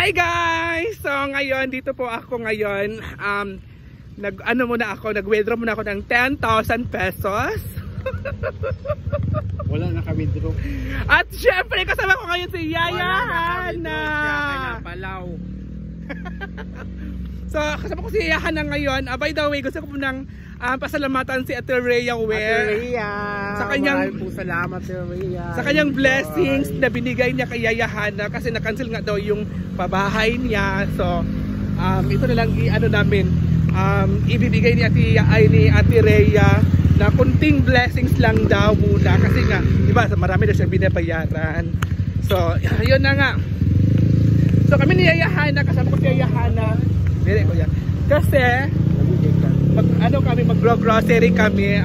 Hi guys! So ngayon, dito po ako ngayon. Nag-withdraw muna ako ng 10,000 pesos. Wala naka-withdraw. At syempre, kasama ko ngayon si Yaya Hana. So, kasama ko si Yaya Hana ngayon. By the way, gusto ko po nang pasalamatan si Ate Rhea Ware. Sa kanyang, salamat Ate Rhea. Sa kanyang blessings na binigay niya kay Yaya Hana kasi na-cancel nga daw yung pabahay niya. So, ito na lang namin. Ibibigay ni Ate Rhea na kunting blessings lang daw muna kasi nga, diba, marami na siyang binabayaran. So, yun na nga. So, kami ni Yaya Hana, kasama ko si Yaya Hana. Dire ko yan. Kasi, mag-grocery kami.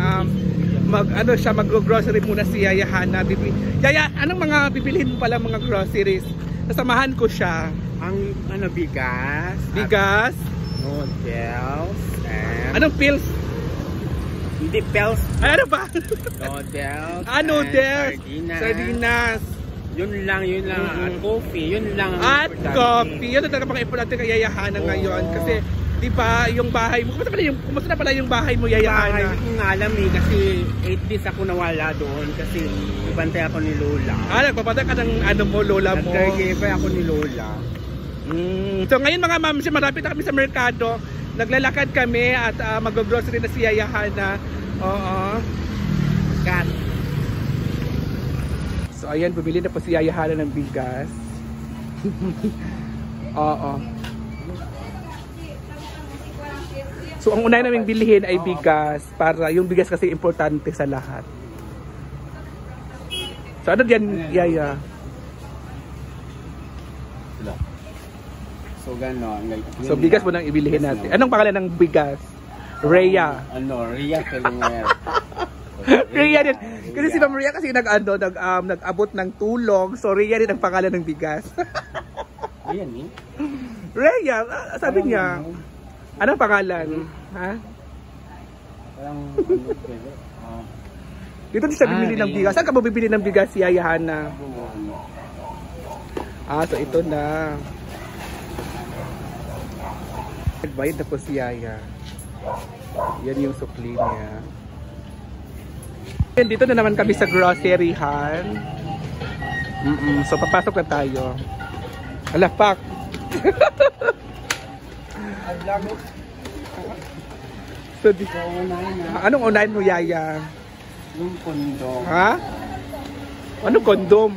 Mag-grocery muna si Yaya Hana. Yaya, anong mga bibilhin mo pala mga groceries? Nasamahan ko siya. Ang bigas. Bigas. Noodles. And anong pills? hindi pills. Ay, ano ba? Noodles. Noodles. Sardinas. Sardinas. Yun lang. At coffee. Yun lang. At coffee. Yun ang talaga mga importante kay Yaya Hana ngayon. Kasi, di ba, yung bahay mo, kumusta na pala yung bahay mo, Yaya Hana? Hindi ko nga alam kasi 8 days ako nawala doon kasi ibantay ako ni Lola. Nagpapatay ka ng Lola mo? Nag-caregiver ako ni Lola. So ngayon mga ma'am, malapit na kami sa merkado. Naglalakad kami at mag-grocery na si Yaya Hana. Oo. Cat. So ayan, bumili na po si Yaya Hana ng bigas. Oo. So ang unay naming bilhin ay bigas para yung bigas kasi importante sa lahat. So ano diyan, Yaya? So gano'n. So bigas mo nang ibilihin natin. Anong pangalan ng bigas? Rhea. Rhea Kalinger. Rhea din. Kasi si Ma'am Rhea kasi nag-abot ng tulong. So Rhea din ang pangalan ng bigas. Ayan eh. Rhea, sabi niya. Anong pangalan? Ha? Parang dito din siya bibili ng bigas. Saan ka mo bibili ng bigas, si Yaya Hana? So ito na. Nagbayad na po si Yaya. Yan yung sukli niya. Dito na naman kami sa groceryhan. So papasok na tayo. Alapak. So, anong unahin mo, Yaya? Yung kondom. Ha? Anong kondom?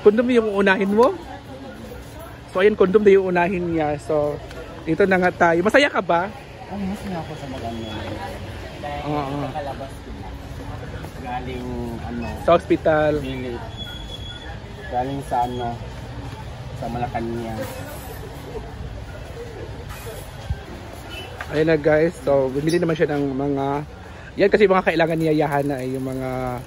Kondom yung unahin mo? So ayan, kondom na yung unahin niya. So dito na nga tayo. Masaya ka ba? Masaya ako sa maganda. Nakalabas ko. Galing sa hospital. Galing sa sa Malacanang. Ayan na guys. So bumili naman siya ng mga yan kasi mga kailangan niya Yaya Hana ay yung mga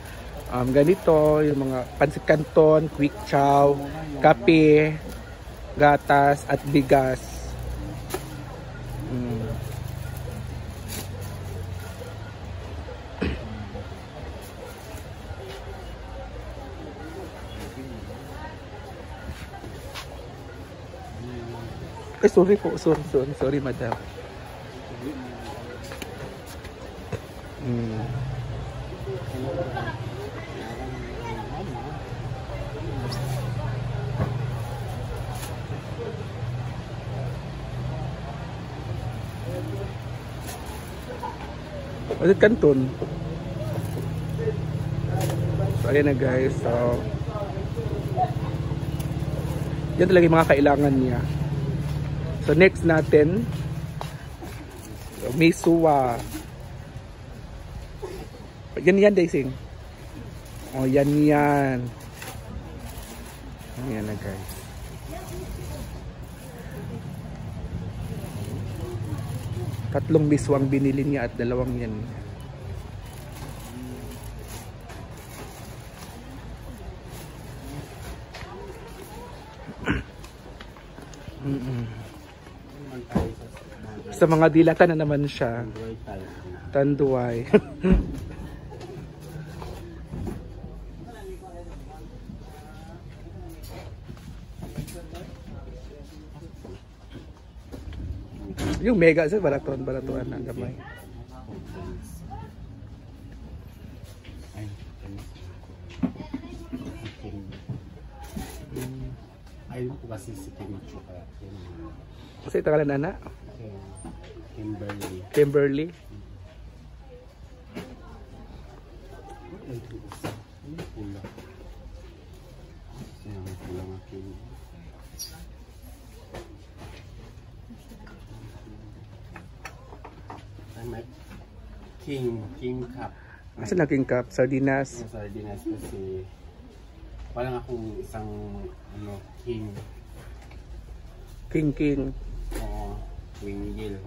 ganito, yung mga pansit canton, quick chow, kape, gatas at bigas. Sorry po, sorry madam. Pansit canton. So ayan na guys. So yan talaga yung mga kailangan niya. So next natin, may suwa. Yan Daising. Yan. Ayan na guys. Tatlong miswang binili niya at dalawang yan. Sa mga dilata na naman siya. Tanduay. Yung mega sa baraton na gamay. Ayun po kasi si Kim Chuka. Kasi ito kalan anak? Kimberly. Kimberly. Ay, pula. Ang pula nga Kim. Ay, may King Cup. Asa na King Cup? Sardinas? Sardinas kasi parang akong isang ano, king. King. Oo, winggil.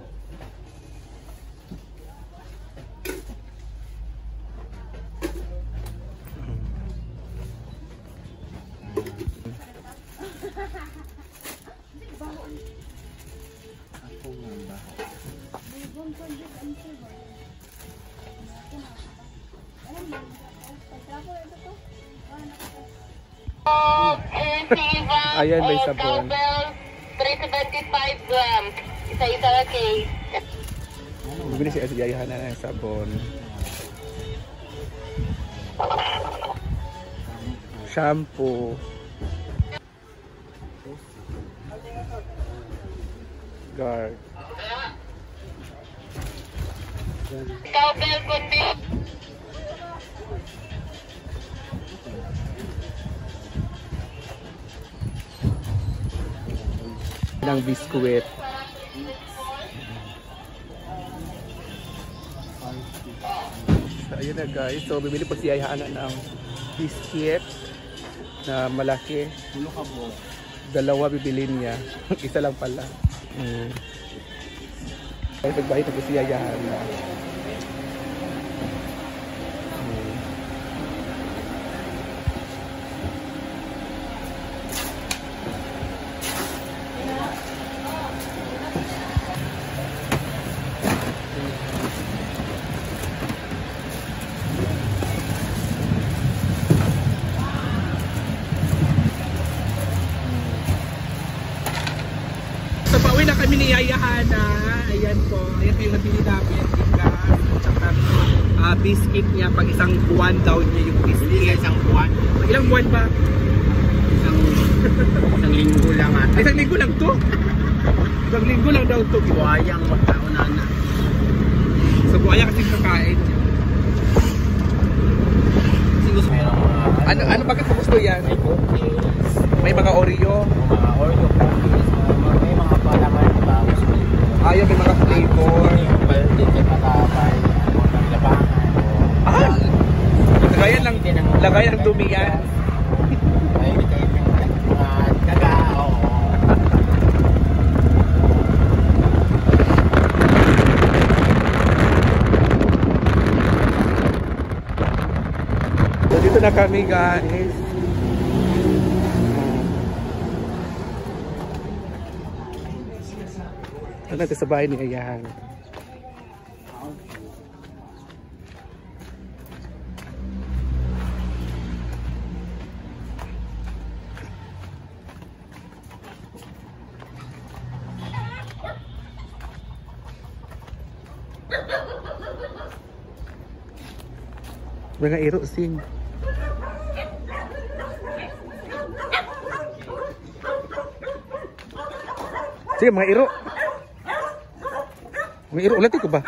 Ako nga ba? Ayan, may sabon. 375 grams. Isa-isa na case. Bibili si Asiyahan na ng sabon. Shampoo. Guard. Cowbell kundi. Ng biskuit. So, ayun na guys. So, bibili po si Ayahan ng biscuit na malaki. Pulo ka po. Dalawa bibilin niya. Isa lang pala. Ay, nagbahit na po si Ayahan na. So, pauwi na kami ni Yayahan na. Ayan po. Ayan po yung nabili namin. Bigas. Tsaka biscuit niya. Pag isang buwan daw niya yung biscuit. Isang buwan. Ilang buwan ba? Isang linggo lang ata. Isang linggo lang to? Isang linggo lang daw to. Buwayang magkaunan na. So, buwaya kasi kakain niya. Kasi gusto meron mga Ano bakit mo gusto yan? may cookies, May mga Oreo. mga Oreo cookies, may mga palaman ba? Ayaw, may mga flavor. Yung balde kay matapay, ng labangan. Lagayan ng dumi yan. Ay, kayo mga gagao. So, dito na kami guys. Ito natin sa bahay ni Ayahan. Mga iro sing. Sige, mga iro. Mga iro ulit ko ba?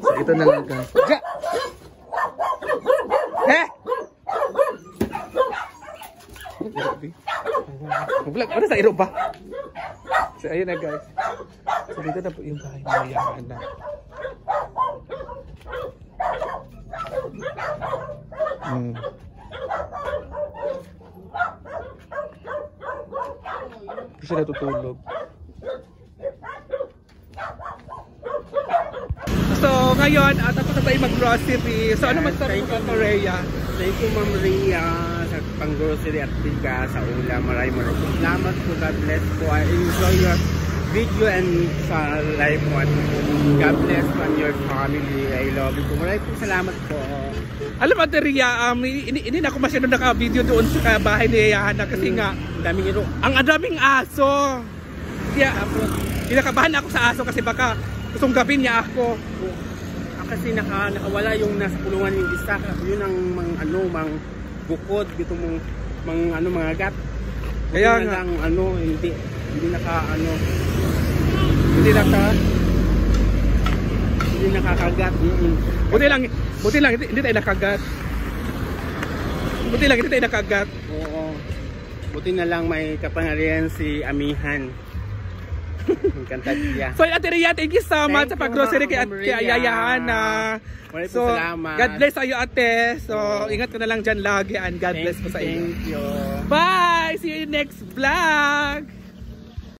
So ito na lang guys. Ja! Eh! Vlog, ano sa iro ba? So ayun na guys. So dito na po yung bahay na Yayahan na. Hmm. Hindi siya natutulog. So ngayon, tapos na tayo mag-grocery. So ano masasabi mo kay Rhea? Thank you, Ma'am Rhea, sa pang-grocery at biga sa ulam. Maraming salamat po. God bless po. I enjoy your video and sa live mo. God bless po and your family. I love you po. Maraming po salamat po. Alam mo, Ate Rhea, hindi na ako masyado naka-video doon sa bahay ni Hana kasi nga, Daming iro. ang daming aso. Kaya, kinakabahan ako sa aso kasi baka sunggapin niya ako. Kasi nakawala yung nasa kulungan yung isa. Yun ang mang bukod. Dito mga gat. Kaya nga. nga. Hindi nakakagat. Buti lang, hindi tayo nakagat. Buti lang, hindi tayo nakagat. Oo. Buti na lang may kapangyarihan si Amihan. Ang kanta niya. So Ate Rhea, thank you so much sa Thank you, pag-grocery kay Ma'am Rhea. Yaya Hana. Maraming So, salamat. God bless sa'yo, Ate. So, ingat ka na lang dyan lagi and God bless po sa inyo. Thank you. Bye! See you in next vlog!